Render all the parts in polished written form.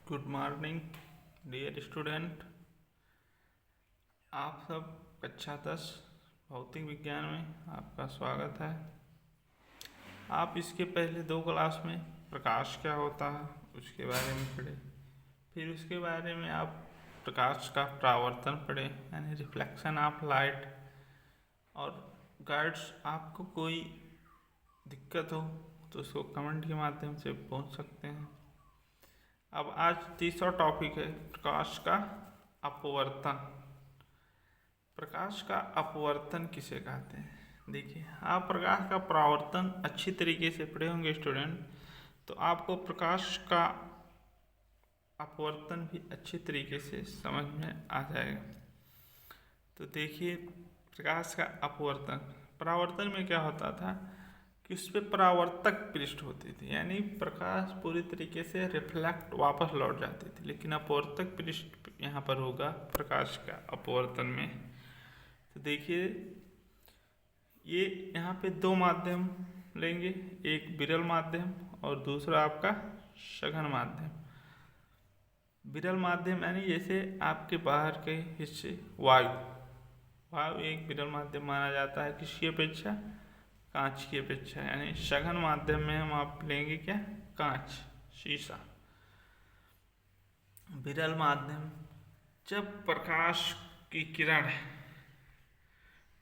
Good morning dear student. आप सब कक्षा 10 भौतिक विज्ञान में आपका स्वागत है। आप इसके पहले 2 क्लास में प्रकाश क्या होता है उसके बारे में पढ़े, फिर उसके बारे में आप प्रकाश का परावर्तन पढ़े यानी रिफ्लेक्शन ऑफ लाइट। और गाइड्स, आपको कोई दिक्कत हो तो उसको कमेंट के माध्यम से पूछ सकते हैं। अब आज तीसरा टॉपिक है प्रकाश का अपवर्तन। प्रकाश का अपवर्तन किसे कहते हैं? देखिए, आप प्रकाश का परावर्तन अच्छी तरीके से पढ़े होंगे स्टूडेंट, तो आपको प्रकाश का अपवर्तन भी अच्छी तरीके से समझ में आ जाएगा। तो देखिए, प्रकाश का अपवर्तन, परावर्तन में क्या होता था कि उस पर परावर्तक पृष्ठ होती थी, यानी प्रकाश पूरी तरीके से रिफ्लेक्ट वापस लौट जाती थी। लेकिन अपवर्तक पृष्ठ यहाँ पर होगा प्रकाश का अपवर्तन में। तो देखिए, ये यहाँ पे 2 माध्यम लेंगे, एक विरल माध्यम और दूसरा आपका सघन माध्यम। विरल माध्यम यानी जैसे आपके बाहर के हिस्से वायु एक विरल माध्यम माना जाता है किसकी अपेक्षा? कांच की अपेक्षा। यानी सघन माध्यम में हम आप लेंगे क्या? कांच, शीशा। विरल माध्यम, जब प्रकाश की किरण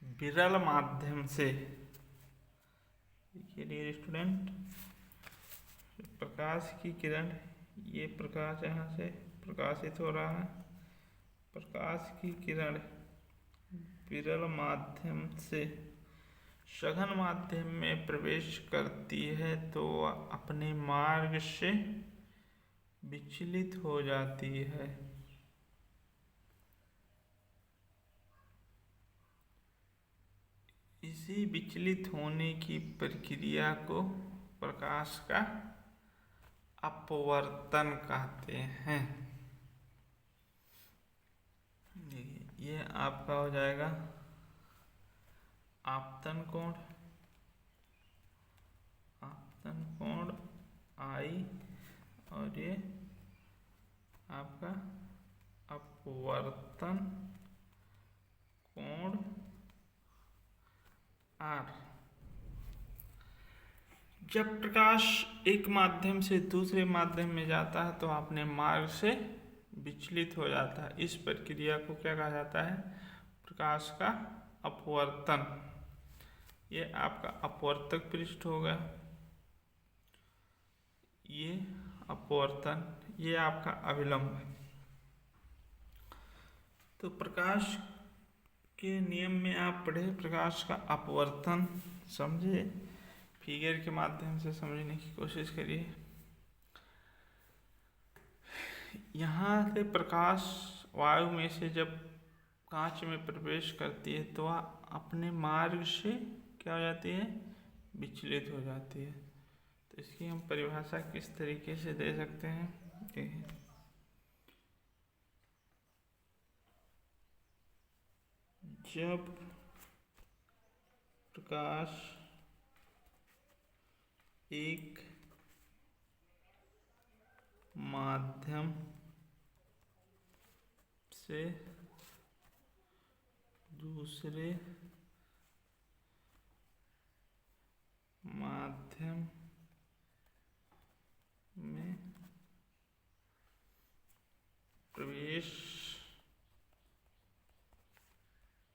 विरल माध्यम से, देखिए डियर स्टूडेंट, प्रकाश की किरण, ये प्रकाश यहाँ से प्रकाशित हो रहा है, प्रकाश की किरण विरल माध्यम से सघन माध्यम में प्रवेश करती है तो अपने मार्ग से विचलित हो जाती है। इसी विचलित होने की प्रक्रिया को प्रकाश का अपवर्तन कहते हैं। ये आपका हो जाएगा आपतन कोण आई, और ये आपका अपवर्तन कोण आर। जब प्रकाश एक माध्यम से दूसरे माध्यम में जाता है तो अपने मार्ग से विचलित हो जाता है। इस प्रक्रिया को क्या कहा जाता है? प्रकाश का अपवर्तन। ये आपका अपवर्तक पृष्ठ होगा, ये अपवर्तन, ये आपका अभिलंब। तो प्रकाश के नियम में आप पढ़े, प्रकाश का अपवर्तन समझे, फिगर के माध्यम से समझने की कोशिश करिए। यहाँ से प्रकाश वायु में से जब कांच में प्रवेश करती है तो वह अपने मार्ग से क्या हो जाती है? विचलित हो जाती है। तो इसकी हम परिभाषा किस तरीके से दे सकते हैं? जब प्रकाश एक माध्यम से दूसरे माध्यम में प्रवेश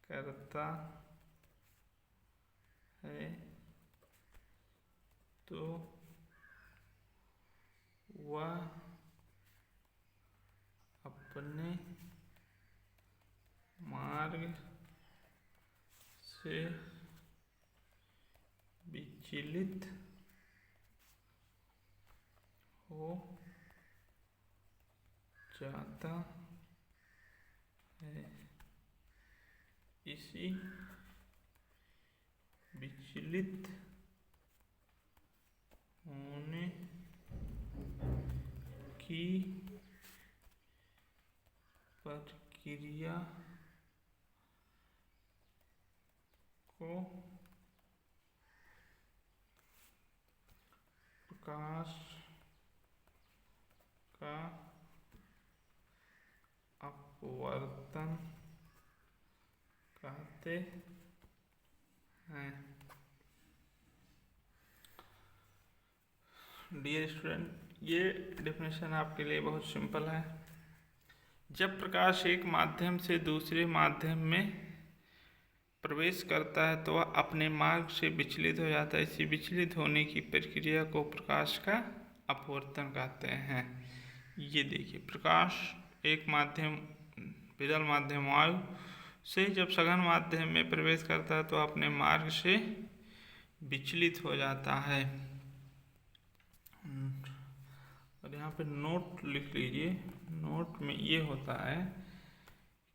करता है तो वह अपने मार्ग से विचलित हो जाता है। इसी विचलित होने की प्रक्रिया को प्रकाश का अपवर्तन कहते हैं। डियर स्टूडेंट, ये डेफिनेशन आपके लिए बहुत सिंपल है। जब प्रकाश एक माध्यम से दूसरे माध्यम में प्रवेश करता है तो वह अपने मार्ग से विचलित हो जाता है। इसी विचलित होने की प्रक्रिया को प्रकाश का अपवर्तन कहते हैं। ये देखिए, प्रकाश एक माध्यम, विरल माध्यम वायु से जब सघन माध्यम में प्रवेश करता है तो अपने मार्ग से विचलित हो जाता है। और यहाँ पे नोट लिख लीजिए। नोट में ये होता है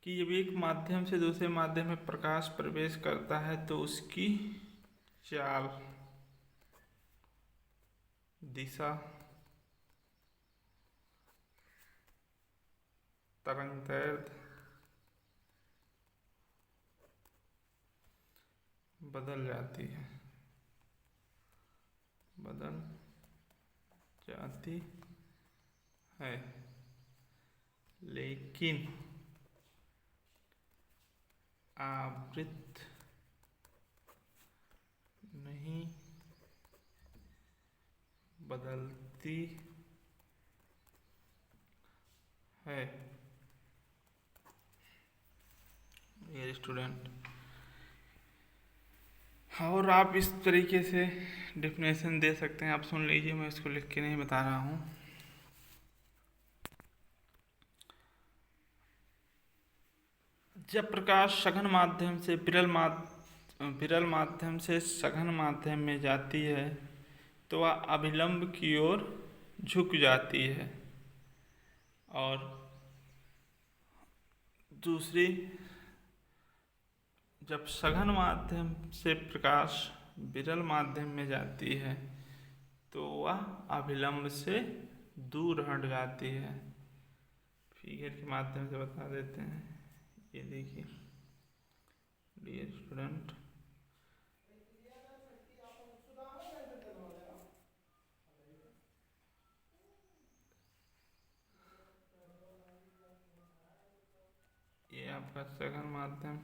कि जब एक माध्यम से दूसरे माध्यम में प्रकाश प्रवेश करता है तो उसकी चाल, दिशा, तरंगदैर्घ्य बदल जाती है, बदल जाती है, लेकिन आवृत्ति नहीं बदलती है। ये स्टूडेंट, और आप इस तरीके से डेफिनेशन दे सकते हैं। आप सुन लीजिए, मैं इसको लिख के नहीं बता रहा हूँ। जब प्रकाश सघन माध्यम से विरल माध्यम से सघन माध्यम में जाती है तो वह अभिलंब की ओर झुक जाती है, और दूसरी, जब सघन माध्यम से प्रकाश विरल माध्यम में जाती है तो वह अभिलंब से दूर हट जाती है। फिगर के माध्यम से बता देते हैं। ये देखिए डियर स्टूडेंट, ये आपका सघन माध्यम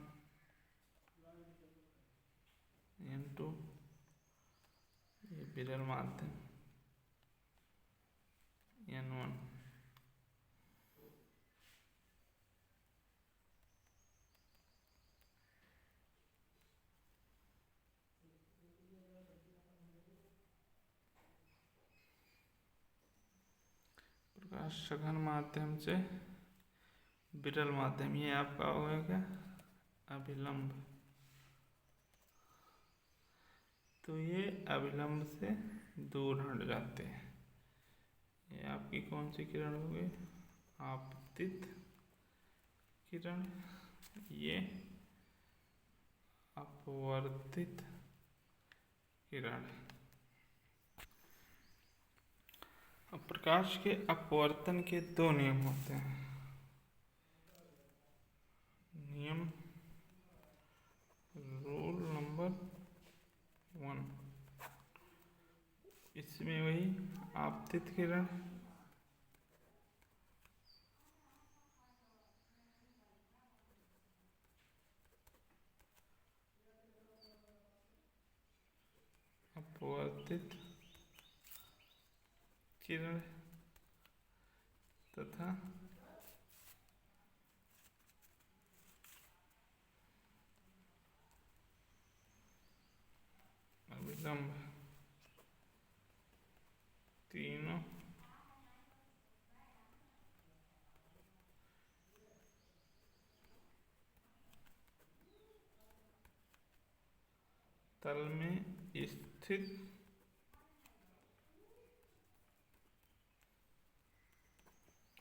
N2, ये विरल माध्यम N1। प्रकाश सघन माध्यम से विरल माध्यम, ये आपका होगा अभिलंब। तो ये अभिलंब से दूर हट जाते हैं। ये आपकी कौन सी किरण हो गई? आपतित किरण। ये अपवर्तित किरण। अब प्रकाश के अपवर्तन के दो नियम होते हैं। नियम रूल नंबर 1, इसमें वही आपतित किरण अपवर्तित किरण तथा अभिलंब, तीनों तल में स्थित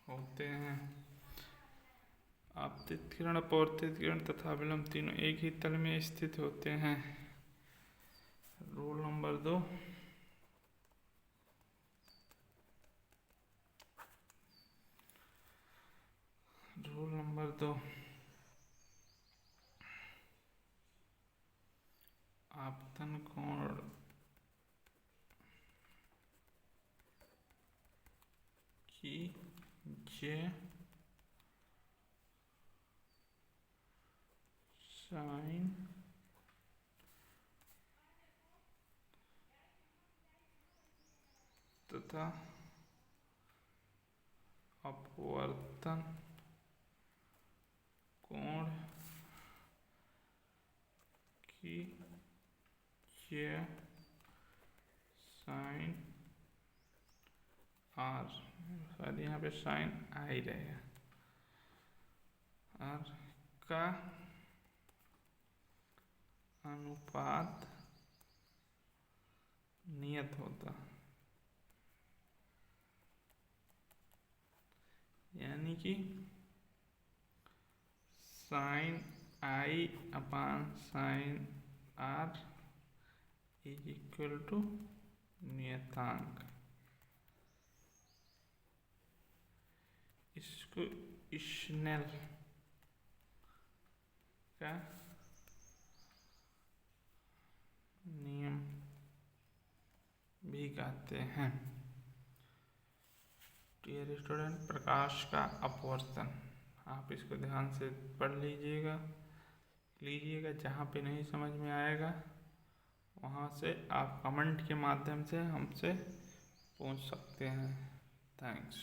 होते हैं। आपतित किरण, अपवर्तित किरण तथा अभिलंब तीनों एक ही तल में स्थित होते हैं। रूल नंबर 2, रूल नंबर 2, आपतन कोण की जे साइन तथा अपवर्तन कोण की यह साइन आर, सॉरी यहाँ पे साइन आई रहेगा, आर का अनुपात नियत होता, यानी कि sine i upon sine r is equal to नियतांक। इसको स्नेल का नियम भी कहते हैं। डियर स्टूडेंट, प्रकाश का अपवर्तन, आप इसको ध्यान से पढ़ लीजिएगा, जहाँ पे नहीं समझ में आएगा वहाँ से आप कमेंट के माध्यम से हमसे पूछ सकते हैं। थैंक्स।